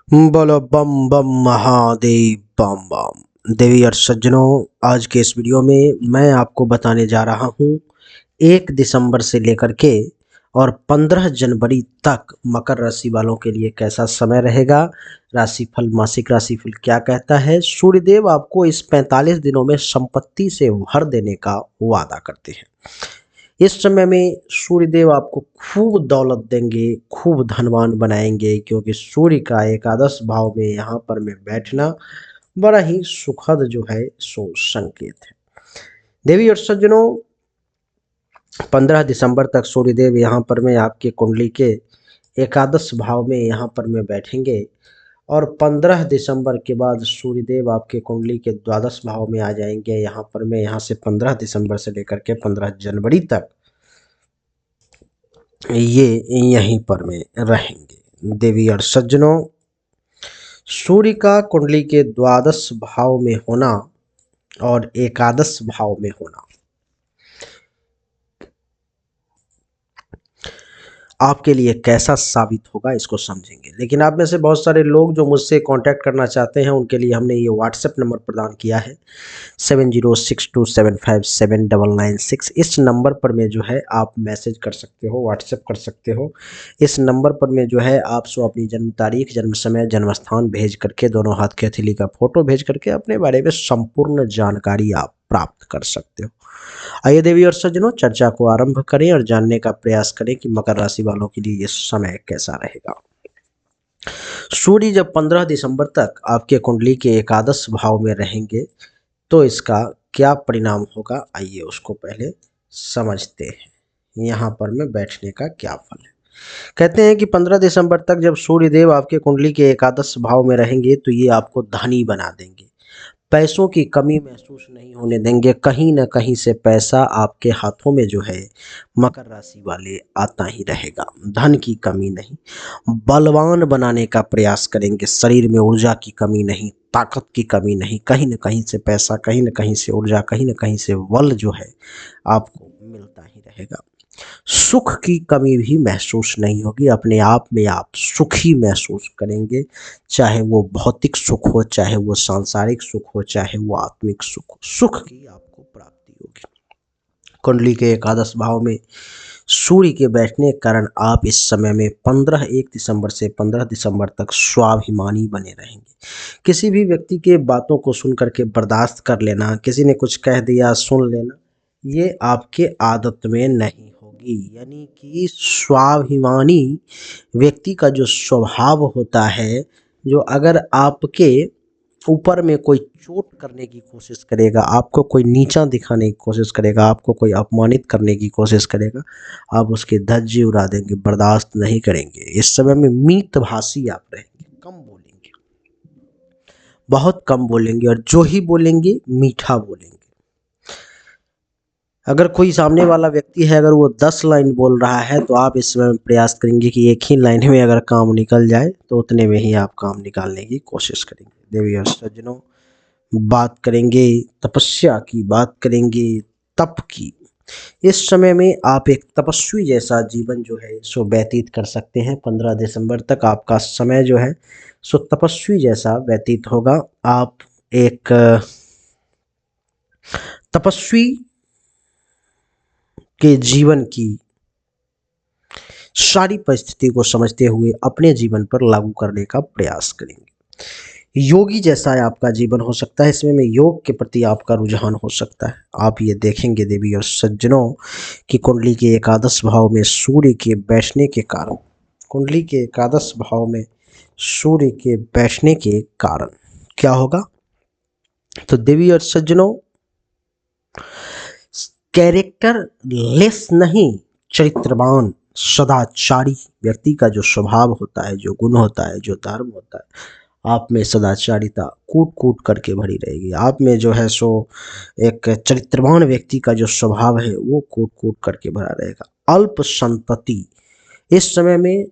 बोलो बम बम महादेव बम बम। देवी और सज्जनों, आज के इस वीडियो में मैं आपको बताने जा रहा हूँ 1 दिसंबर से लेकर के और 15 जनवरी तक मकर राशि वालों के लिए कैसा समय रहेगा। राशिफल, मासिक राशिफल क्या कहता है। सूर्यदेव आपको इस 45 दिनों में संपत्ति से भर देने का वादा करते हैं। इस समय में सूर्यदेव आपको खूब दौलत देंगे, खूब धनवान बनाएंगे, क्योंकि सूर्य का एकादश भाव में यहाँ पर में बैठना बड़ा ही सुखद जो है सो संकेत है। देवी और सज्जनों, 15 दिसंबर तक सूर्यदेव यहाँ पर में आपके कुंडली के एकादश भाव में यहाँ पर में बैठेंगे और 15 दिसंबर के बाद सूर्यदेव आपके कुंडली के द्वादश भाव में आ जाएंगे। यहाँ पर में यहाँ से 15 दिसंबर से लेकर के 15 जनवरी तक ये यहीं पर में रहेंगे। देवी और सज्जनों, सूर्य का कुंडली के द्वादश भाव में होना और एकादश भाव में होना आपके लिए कैसा साबित होगा, इसको समझेंगे। लेकिन आप में से बहुत सारे लोग जो मुझसे कांटेक्ट करना चाहते हैं, उनके लिए हमने ये व्हाट्सएप नंबर प्रदान किया है 7062757996। इस नंबर पर में जो है आप मैसेज कर सकते हो, व्हाट्सएप कर सकते हो। इस नंबर पर में जो है आप सो अपनी जन्म तारीख, जन्म समय, जन्म स्थान भेज करके, दोनों हाथ की हथेली का फोटो भेज करके अपने बारे में संपूर्ण जानकारी आप प्राप्त कर सकते हो। आइए देवी और सज्जनों, चर्चा को आरंभ करें और जानने का प्रयास करें कि मकर राशि वालों के लिए ये समय कैसा रहेगा। सूर्य जब 15 दिसंबर तक आपके कुंडली के एकादश भाव में रहेंगे तो इसका क्या परिणाम होगा, आइए उसको पहले समझते हैं। यहाँ पर में बैठने का क्या फल है। कहते हैं कि 15 दिसंबर तक जब सूर्यदेव आपके कुंडली के एकादश भाव में रहेंगे तो ये आपको धनी बना देंगे। पैसों की कमी महसूस नहीं होने देंगे। कहीं ना कहीं से पैसा आपके हाथों में जो है मकर राशि वाले आता ही रहेगा। धन की कमी नहीं, बलवान बनाने का प्रयास करेंगे। शरीर में ऊर्जा की कमी नहीं, ताकत की कमी नहीं। कहीं ना कहीं से पैसा, कहीं ना कहीं से ऊर्जा, कहीं ना कहीं से बल जो है आपको मिलता ही रहेगा। सुख की कमी भी महसूस नहीं होगी। अपने आप में आप सुखी महसूस करेंगे, चाहे वो भौतिक सुख हो, चाहे वो सांसारिक सुख हो, चाहे वो आत्मिक सुख हो। सुख की आपको प्राप्ति होगी। कुंडली के एकादश भाव में सूर्य के बैठने के कारण आप इस समय में 1 दिसंबर से 15 दिसंबर तक स्वाभिमानी बने रहेंगे। किसी भी व्यक्ति के बातों को सुन करके बर्दाश्त कर लेना, किसी ने कुछ कह दिया सुन लेना, ये आपके आदत में नहीं होगी। यानी कि स्वाभिमानी व्यक्ति का जो स्वभाव होता है, जो अगर आपके ऊपर में कोई चोट करने की कोशिश करेगा, आपको कोई नीचा दिखाने की कोशिश करेगा, आपको कोई अपमानित करने की कोशिश करेगा, आप उसकी धज्जी उड़ा देंगे, बर्दाश्त नहीं करेंगे। इस समय में मितभाषी आप रहेंगे, कम बोलेंगे, बहुत कम बोलेंगे, और जो ही बोलेंगे मीठा बोलेंगे। अगर कोई सामने वाला व्यक्ति है, अगर वो 10 लाइन बोल रहा है, तो आप इस समय प्रयास करेंगे कि एक ही लाइन में अगर काम निकल जाए तो उतने में ही आप काम निकालने की कोशिश करेंगे। देवी और सज्जनों, बात करेंगे तपस्या की, बात करेंगे तप की। इस समय में आप एक तपस्वी जैसा जीवन जो है सो व्यतीत कर सकते हैं। 15 दिसंबर तक आपका समय जो है सो तपस्वी जैसा व्यतीत होगा। आप एक तपस्वी के जीवन की सारी परिस्थिति को समझते हुए अपने जीवन पर लागू करने का प्रयास करेंगे। योगी जैसा आपका जीवन हो सकता है। इसमें योग के प्रति आपका रुझान हो सकता है। आप ये देखेंगे देवी और सज्जनों कि कुंडली के एकादश भाव में सूर्य के बैठने के कारण, कुंडली के एकादश भाव में सूर्य के बैठने के कारण क्या होगा। तो देवी और सज्जनों, कैरेक्टर लेस नहीं, चरित्रवान सदाचारी व्यक्ति का जो स्वभाव होता है, जो गुण होता है, जो धर्म होता है, आप में सदाचारिता कूट कूट करके भरी रहेगी। आप में जो है सो एक चरित्रवान व्यक्ति का जो स्वभाव है वो कूट कूट करके भरा रहेगा। अल्प संतति, इस समय में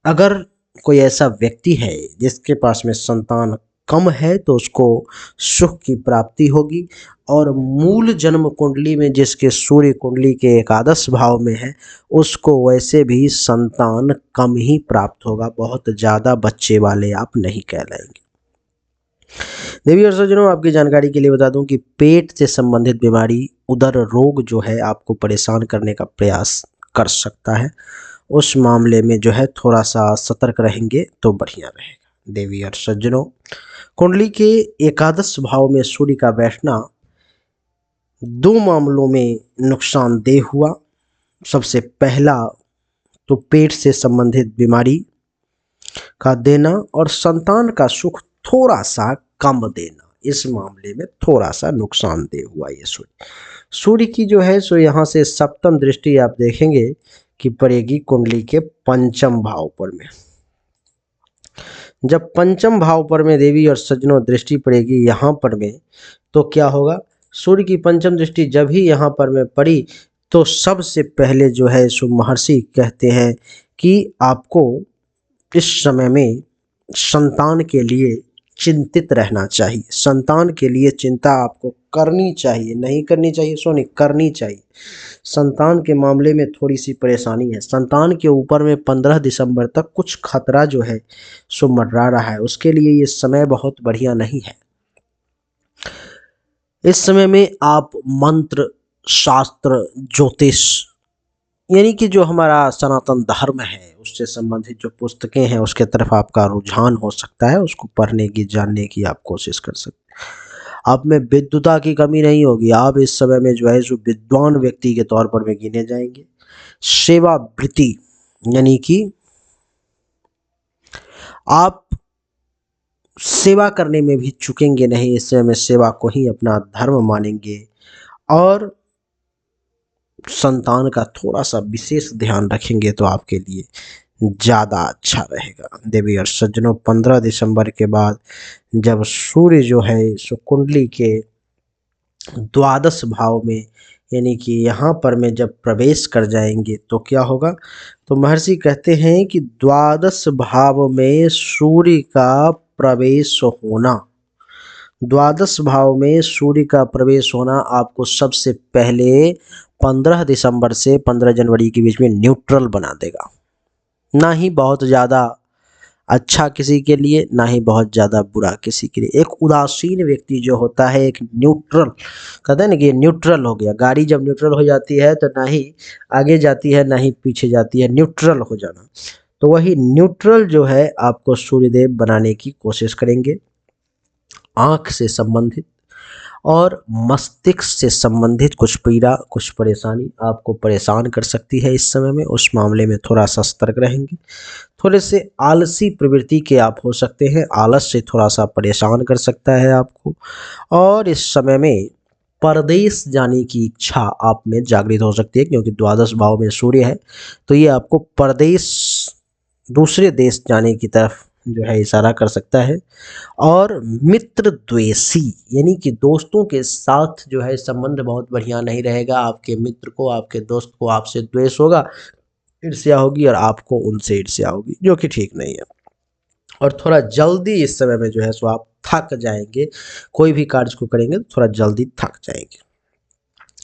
अगर कोई ऐसा व्यक्ति है जिसके पास में संतान कम है तो उसको सुख की प्राप्ति होगी, और मूल जन्म कुंडली में जिसके सूर्य कुंडली के एकादश भाव में है उसको वैसे भी संतान कम ही प्राप्त होगा, बहुत ज़्यादा बच्चे वाले आप नहीं कहलाएंगे। देवी और सज्जनों, आपकी जानकारी के लिए बता दूं कि पेट से संबंधित बीमारी, उदर रोग जो है आपको परेशान करने का प्रयास कर सकता है। उस मामले में जो है थोड़ा सा सतर्क रहेंगे तो बढ़िया रहेगा। देवी और सज्जनों, कुंडली के एकादश भाव में सूर्य का बैठना दो मामलों में नुकसानदेह हुआ। सबसे पहला तो पेट से संबंधित बीमारी का देना और संतान का सुख थोड़ा सा कम देना, इस मामले में थोड़ा सा नुकसानदेह हुआ ये सूर्य की जो है सो यहाँ से सप्तम दृष्टि आप देखेंगे कि पड़ेगी कुंडली के पंचम भाव पर में। जब पंचम भाव पर में देवी और सज्जनों दृष्टि पड़ेगी यहाँ पर में, तो क्या होगा, सूर्य की पंचम दृष्टि जब ही यहाँ पर में पड़ी तो सबसे पहले जो है सो महर्षि कहते हैं कि आपको इस समय में संतान के लिए चिंतित रहना चाहिए। संतान के लिए चिंता आपको करनी चाहिए, नहीं करनी चाहिए सो नहीं, करनी चाहिए। संतान के मामले में थोड़ी सी परेशानी है। संतान के ऊपर में 15 दिसंबर तक कुछ खतरा जो है सो मंडरा रहा है, उसके लिए ये समय बहुत बढ़िया नहीं है। इस समय में आप मंत्र शास्त्र ज्योतिष यानी कि जो हमारा सनातन धर्म है उससे संबंधित जो पुस्तकें हैं उसके तरफ आपका रुझान हो सकता है, उसको पढ़ने की जानने की आप कोशिश कर सकते हैं। आप में विद्वता की कमी नहीं होगी, आप इस समय में जो है जो विद्वान व्यक्ति के तौर पर में गिने जाएंगे। सेवा वृत्ति यानी कि आप सेवा करने में भी चूकेंगे नहीं, इस समय में सेवा को ही अपना धर्म मानेंगे, और संतान का थोड़ा सा विशेष ध्यान रखेंगे तो आपके लिए ज़्यादा अच्छा रहेगा। देवी और सज्जनों, 15 दिसंबर के बाद जब सूर्य जो है सो कुंडली के द्वादश भाव में यानी कि यहाँ पर में जब प्रवेश कर जाएंगे तो क्या होगा, तो महर्षि कहते हैं कि द्वादश भाव में सूर्य का प्रवेश होना, द्वादश भाव में सूर्य का प्रवेश होना आपको सबसे पहले 15 दिसंबर से 15 जनवरी के बीच में न्यूट्रल बना देगा। ना ही बहुत ज़्यादा अच्छा किसी के लिए, ना ही बहुत ज़्यादा बुरा किसी के लिए। एक उदासीन व्यक्ति जो होता है, एक न्यूट्रल, कहते हैं ना कि न्यूट्रल हो गया। गाड़ी जब न्यूट्रल हो जाती है तो ना ही आगे जाती है ना ही पीछे जाती है, न्यूट्रल हो जाना। तो वही न्यूट्रल जो है आपको सूर्यदेव बनाने की कोशिश करेंगे। आँख से संबंधित और मस्तिष्क से संबंधित कुछ पीड़ा, कुछ परेशानी आपको परेशान कर सकती है इस समय में, उस मामले में थोड़ा सा सतर्क रहेंगे। थोड़े से आलसी प्रवृत्ति के आप हो सकते हैं, आलस से थोड़ा सा परेशान कर सकता है आपको। और इस समय में परदेश जाने की इच्छा आप में जागृत हो सकती है, क्योंकि द्वादश भाव में सूर्य है तो ये आपको परदेश, दूसरे देश जाने की तरफ जो है इशारा कर सकता है। और मित्र द्वेषी यानी कि दोस्तों के साथ जो है संबंध बहुत बढ़िया नहीं रहेगा। आपके मित्र को, आपके दोस्त को आपसे द्वेष होगा, ईर्ष्या होगी, और आपको उनसे ईर्ष्या होगी, जो कि ठीक नहीं है। और थोड़ा जल्दी इस समय में जो है सो आप थक जाएंगे, कोई भी कार्य को करेंगे तो थोड़ा जल्दी थक जाएंगे।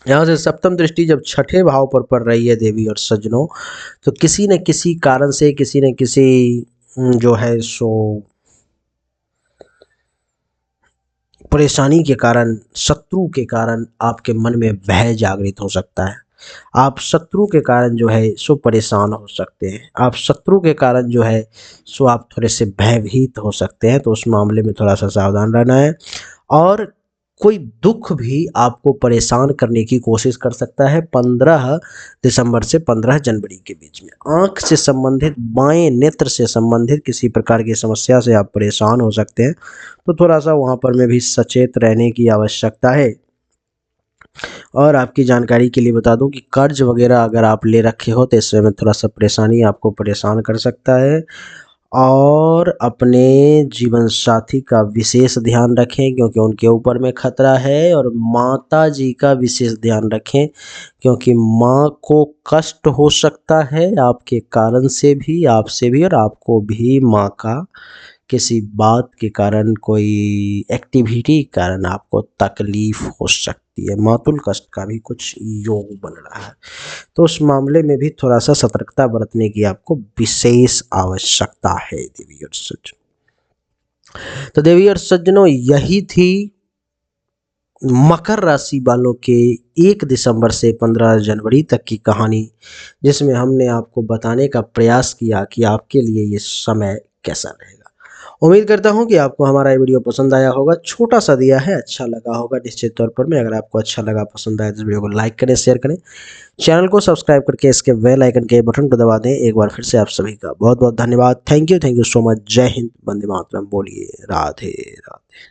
यहाँ से सप्तम दृष्टि जब छठे भाव पर पड़ रही है देवी और सज्जनों, तो किसी न किसी कारण से, किसी न किसी जो है सो परेशानी के कारण, शत्रु के कारण आपके मन में भय जागृत हो सकता है। आप शत्रु के कारण जो है सो परेशान हो सकते हैं, आप शत्रु के कारण जो है सो आप थोड़े से भयभीत हो सकते हैं, तो उस मामले में थोड़ा सा सावधान रहना है। और कोई दुख भी आपको परेशान करने की कोशिश कर सकता है 15 दिसंबर से 15 जनवरी के बीच में। आँख से संबंधित, बाएं नेत्र से संबंधित किसी प्रकार की समस्या से आप परेशान हो सकते हैं, तो थोड़ा सा वहाँ पर में भी सचेत रहने की आवश्यकता है। और आपकी जानकारी के लिए बता दूं कि कर्ज वगैरह अगर आप ले रखे हो तो इस समय में थोड़ा सा परेशानी आपको परेशान कर सकता है। और अपने जीवन साथी का विशेष ध्यान रखें, क्योंकि उनके ऊपर में खतरा है। और माता जी का विशेष ध्यान रखें, क्योंकि माँ को कष्ट हो सकता है आपके कारण से भी, आपसे भी, और आपको भी माँ का किसी बात के कारण, कोई एक्टिविटी के कारण आपको तकलीफ हो सकती है, मातुल कष्ट का भी कुछ योग बन रहा है। तो उस मामले में भी थोड़ा सा सतर्कता बरतने की आपको विशेष आवश्यकता है देवी और सज्जनों। तो देवी और सज्जनों, यही थी मकर राशि वालों के 1 दिसंबर से 15 जनवरी तक की कहानी, जिसमें हमने आपको बताने का प्रयास किया कि आपके लिए ये समय कैसा रहेगा। उम्मीद करता हूँ कि आपको हमारा ये वीडियो पसंद आया होगा। छोटा सा दिया है, अच्छा लगा होगा निश्चित तौर पर। मैं अगर आपको अच्छा लगा, पसंद आया तो इस वीडियो को लाइक करें, शेयर करें, चैनल को सब्सक्राइब करके इसके बेल आइकन के बटन को दबा दें। एक बार फिर से आप सभी का बहुत बहुत धन्यवाद। Thank you so much. जय हिंद, वंदे मातरम। बोलिए राधे राधे।